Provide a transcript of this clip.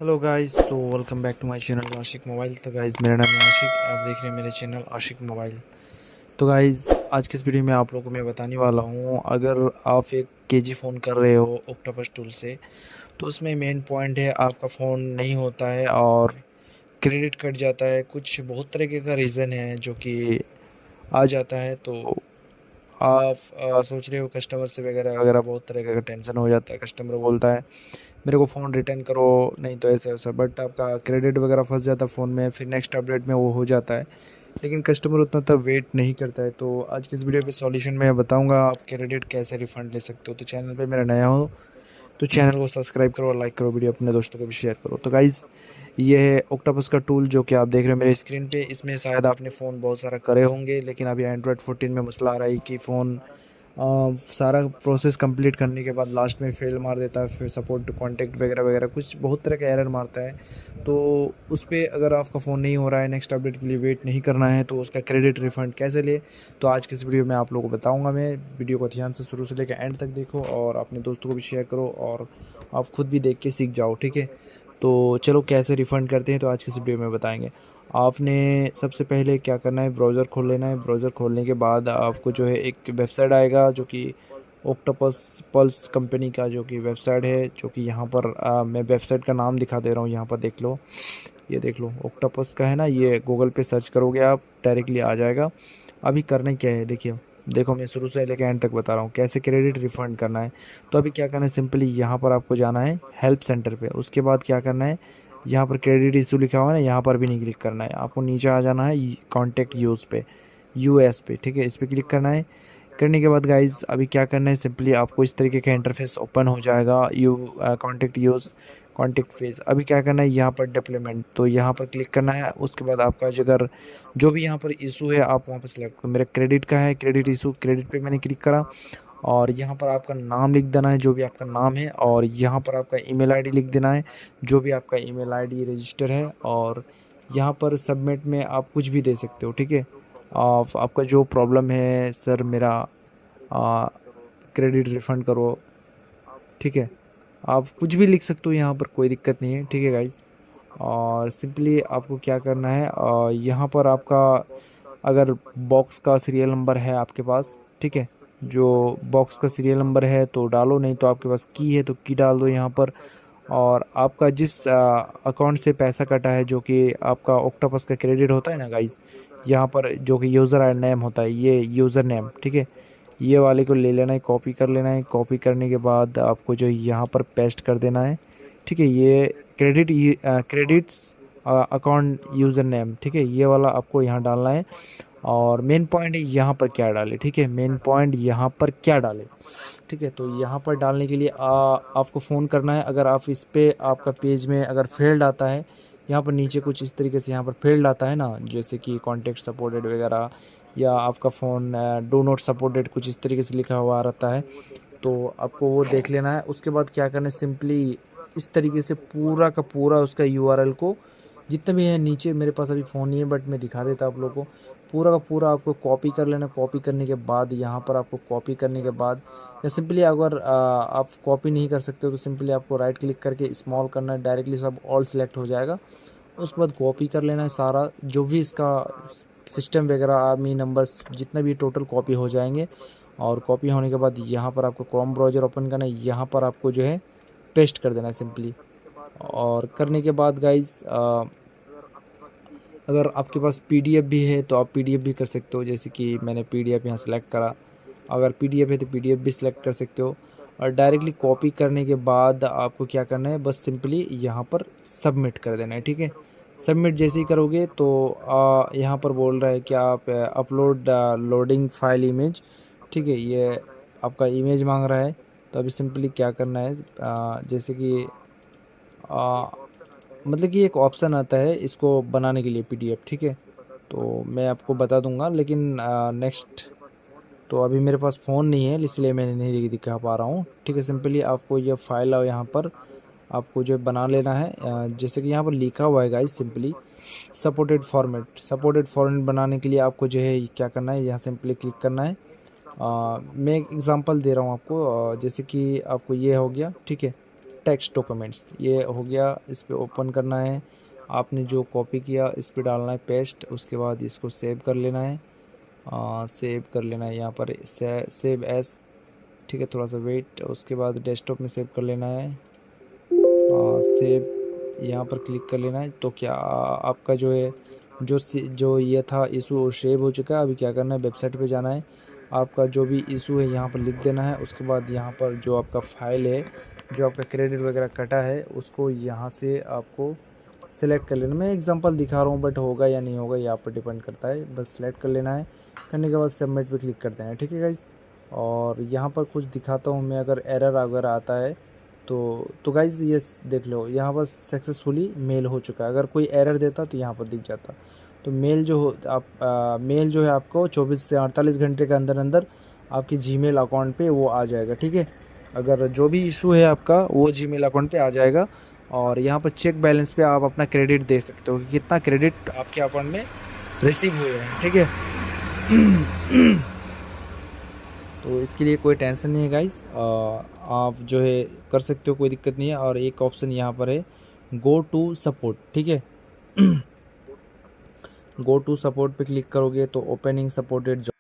Hello guys, so welcome back to my channel Ashiq mobile. तो guys, मेरा नाम है आशिक, आप देख रहे हैं मेरे चैनल आशिक मोबाइल। तो गाइस, आज के इस वीडियो में आप लोगों को मैं बताने वाला हूँ, अगर आप एक केजी फ़ोन कर रहे हो ऑक्टोपस टूल से, तो उसमें मेन पॉइंट है आपका फ़ोन नहीं होता है और क्रेडिट कट जाता है। कुछ बहुत तरीके का रीज़न है जो कि आ जाता है। तो आप सोच रहे हो कस्टमर से वगैरह वगैरह, बहुत तरह का टेंशन हो जाता है। कस्टमर बोलता है मेरे को फ़ोन रिटर्न करो, नहीं तो ऐसा वैसा, बट आपका क्रेडिट वगैरह फंस जाता है फ़ोन में, फिर नेक्स्ट अपडेट में वो हो जाता है। लेकिन कस्टमर उतना तक वेट नहीं करता है। तो आज की इस वीडियो पे सॉल्यूशन मैं बताऊंगा आप क्रेडिट कैसे रिफ़ंड ले सकते हो। तो चैनल पे मेरा नया हो तो चैनल को सब्सक्राइब करो और लाइक करो, वीडियो अपने दोस्तों को भी शेयर करो। तो गाइज़, ये है ऑक्टोपस का टूल जो कि आप देख रहे हो मेरे स्क्रीन पे। इसमें शायद आपने फ़ोन बहुत सारा करे होंगे, लेकिन अभी एंड्रॉयड 14 में मसला आ रहा है कि फ़ोन सारा प्रोसेस कंप्लीट करने के बाद लास्ट में फेल मार देता है, फिर सपोर्ट कॉन्टैक्ट वगैरह वगैरह कुछ बहुत तरह का एरर मारता है। तो उस पे अगर आपका फ़ोन नहीं हो रहा है, नेक्स्ट अपडेट के लिए वेट नहीं करना है, तो उसका क्रेडिट रिफ़ंड कैसे ले, तो आज की इस वीडियो में आप लोगों को बताऊंगा। मैं वीडियो को ध्यान से शुरू से लेकर एंड तक देखो और अपने दोस्तों को भी शेयर करो और आप खुद भी देख के सीख जाओ, ठीक है। तो चलो कैसे रिफ़ंड करते हैं तो आज की इस वीडियो में बताएंगे। आपने सबसे पहले क्या करना है, ब्राउज़र खोल लेना है। ब्राउज़र खोलने के बाद आपको जो है एक वेबसाइट आएगा जो कि ऑक्टोपस पल्स कंपनी का जो कि वेबसाइट है, जो कि यहाँ पर मैं वेबसाइट का नाम दिखा दे रहा हूँ। यहाँ पर देख लो, ये देख लो, ऑक्टोपस का है ना। ये गूगल पे सर्च करोगे आप, डायरेक्टली आ जाएगा। अभी करना क्या है देखिए, देखो मैं शुरू से लेकर एंड तक बता रहा हूँ कैसे क्रेडिट रिफ़ंड करना है। तो अभी क्या करना है, सिंपली यहाँ पर आपको जाना है हेल्प सेंटर पे। उसके बाद क्या करना है, यहाँ पर क्रेडिट इशू लिखा हुआ है ना, यहाँ पर भी नहीं क्लिक करना है। आपको नीचे आ जाना है कॉन्टैक्ट यूज़ पे, यूएस पे, ठीक है, इस पर क्लिक करना है। करने के बाद गाइज अभी क्या करना है, सिंपली आपको इस तरीके का इंटरफेस ओपन हो जाएगा, you contact use contact phase. अभी क्या करना है, यहाँ पर डिप्लॉयमेंट, तो यहाँ पर क्लिक करना है। उसके बाद आपका अगर जो भी यहाँ पर इशू है आप वहाँ पर सिलेक्ट, तो मेरा क्रेडिट का है, क्रेडिट इशू, क्रेडिट पे मैंने क्लिक करा। और यहाँ पर आपका नाम लिख देना है, जो भी आपका नाम है, और यहाँ पर आपका ईमेल आईडी लिख देना है, जो भी आपका ईमेल आईडी रजिस्टर है। और यहाँ पर सबमिट में आप कुछ भी दे सकते हो, ठीक है। आपका जो प्रॉब्लम है, सर मेरा क्रेडिट रिफ़ंड करो, ठीक है, आप कुछ भी लिख सकते हो, यहाँ पर कोई दिक्कत नहीं है, ठीक है गाइज। और सिंपली आपको क्या करना है, यहाँ पर आपका अगर बॉक्स का सीरियल नंबर है आपके पास, ठीक है, जो बॉक्स का सीरियल नंबर है तो डालो, नहीं तो आपके पास की है तो की डाल दो यहाँ पर। और आपका जिस अकाउंट से पैसा कटा है, जो कि आपका ऑक्टोपस का क्रेडिट होता है ना गाइज, यहाँ पर जो कि यूज़र नेम होता है, ये यूज़र नेम, ठीक है, ये वाले को ले लेना है, कॉपी कर लेना है। कॉपी करने के बाद आपको जो यहाँ पर पेस्ट कर देना है, ठीक है। ये क्रेडिट्स अकाउंट यूज़र नेम, ठीक है, ये वाला आपको यहाँ डालना है। और मेन पॉइंट है यहाँ पर क्या डाले, ठीक है, मेन पॉइंट यहाँ पर क्या डाले, ठीक है। तो यहाँ पर डालने के लिए आपको फ़ोन करना है। अगर आप इस पे आपका पेज में अगर फेल्ड आता है, यहाँ पर नीचे कुछ इस तरीके से यहाँ पर फेल्ड आता है ना, जैसे कि कॉन्टेक्ट सपोर्टेड वगैरह, या आपका फ़ोन डो नॉट सपोर्टेड, कुछ इस तरीके से लिखा हुआ रहता है। तो आपको वो देख लेना है। उसके बाद क्या करना है, सिंपली इस तरीके से पूरा का पूरा उसका यूआरएल को, जितना भी है नीचे, मेरे पास अभी फ़ोन नहीं है बट मैं दिखा देता आप लोगों को, पूरा का पूरा आपको कॉपी कर लेना। कॉपी करने के बाद यहाँ पर आपको कॉपी करने के बाद, या सिंपली अगर आप कॉपी नहीं कर सकते हो तो सिंपली आपको राइट क्लिक करके स्मॉल करना है, डायरेक्टली सब ऑल सेलेक्ट हो जाएगा। उसके बाद कॉपी कर लेना है सारा, जो भी इसका सिस्टम वगैरह आर्मी नंबर्स जितना भी टोटल कॉपी हो जाएंगे। और कॉपी होने के बाद यहाँ पर आपको क्रोम ब्राउज़र ओपन करना है, यहाँ पर आपको जो है पेस्ट कर देना है सिंपली। और करने के बाद गाइज, अगर आपके पास पीडीएफ भी है तो आप पीडीएफ भी कर सकते हो, जैसे कि मैंने पीडीएफ यहाँ सेलेक्ट करा। अगर पीडीएफ है तो पीडीएफ भी सिलेक्ट कर सकते हो। और डायरेक्टली कॉपी करने के बाद आपको क्या करना है, बस सिंपली यहाँ पर सबमिट कर देना है, ठीक है। सबमिट जैसे ही करोगे तो यहाँ पर बोल रहा है कि आप अपलोड लोडिंग फाइल इमेज, ठीक है, ये आपका इमेज मांग रहा है। तो अभी सिंपली क्या करना है, जैसे कि मतलब कि एक ऑप्शन आता है इसको बनाने के लिए पीडीएफ, ठीक है, तो मैं आपको बता दूंगा, लेकिन नेक्स्ट, तो अभी मेरे पास फ़ोन नहीं है इसलिए मैं नहीं दिखा पा रहा हूँ, ठीक है। सिंपली आपको ये फाइल यहाँ पर आपको जो बना लेना है, जैसे कि यहाँ पर लिखा हुआ है गाइस, सिंपली सपोर्टेड फॉर्मेट बनाने के लिए आपको जो है क्या करना है, यहाँ सिंपली क्लिक करना है। मैं एक एग्ज़ाम्पल दे रहा हूँ आपको, जैसे कि आपको ये हो गया, ठीक है। टेक्स्ट डॉक्यूमेंट्स, ये हो गया। इस पर ओपन करना है, आपने जो कॉपी किया इस पर डालना है पेस्ट, उसके बाद इसको सेव कर लेना है। सेव कर लेना है यहाँ पर सेव एस, ठीक है, थोड़ा सा वेट, उसके बाद डेस्कटॉप में सेव कर लेना है। सेव यहाँ पर क्लिक कर लेना है। तो क्या आपका जो है जो ये था इशू सेव हो चुका है। अभी क्या करना है, वेबसाइट पे जाना है, आपका जो भी इशू है यहाँ पर लिख देना है। उसके बाद यहाँ पर जो आपका फाइल है, जो आपका क्रेडिट वगैरह कटा है, उसको यहाँ से आपको सेलेक्ट कर लेना। मैं एग्जांपल दिखा रहा हूँ, बट होगा या नहीं होगा ये आप पर डिपेंड करता है। बस सेलेक्ट कर लेना है, करने के बाद सबमिट पे क्लिक कर देना है, ठीक है गाइज। और यहाँ पर कुछ दिखाता हूँ मैं, अगर एरर वगैरह आता है तो गाइज़ ये देख लो, यहाँ पर सक्सेसफुली मेल हो चुका है। अगर कोई एरर देता तो यहाँ पर दिख जाता। तो मेल जो हो मेल जो है आपको 24 से 48 घंटे के अंदर अंदर आपके जीमेल अकाउंट पे वो आ जाएगा, ठीक है। अगर जो भी इशू है आपका वो जीमेल अकाउंट पे आ जाएगा। और यहाँ पर चेक बैलेंस पे आप अपना क्रेडिट दे सकते हो कि कितना क्रेडिट आपके अकाउंट में रिसीव हुए हैं, ठीक है। तो इसके लिए कोई टेंशन नहीं है गाइस, आप जो है कर सकते हो, कोई दिक्कत नहीं है। और एक ऑप्शन यहाँ पर है गो टू सपोर्ट, ठीक है। गो टू सपोर्ट पे क्लिक करोगे तो ओपनिंग सपोर्टेड जॉब,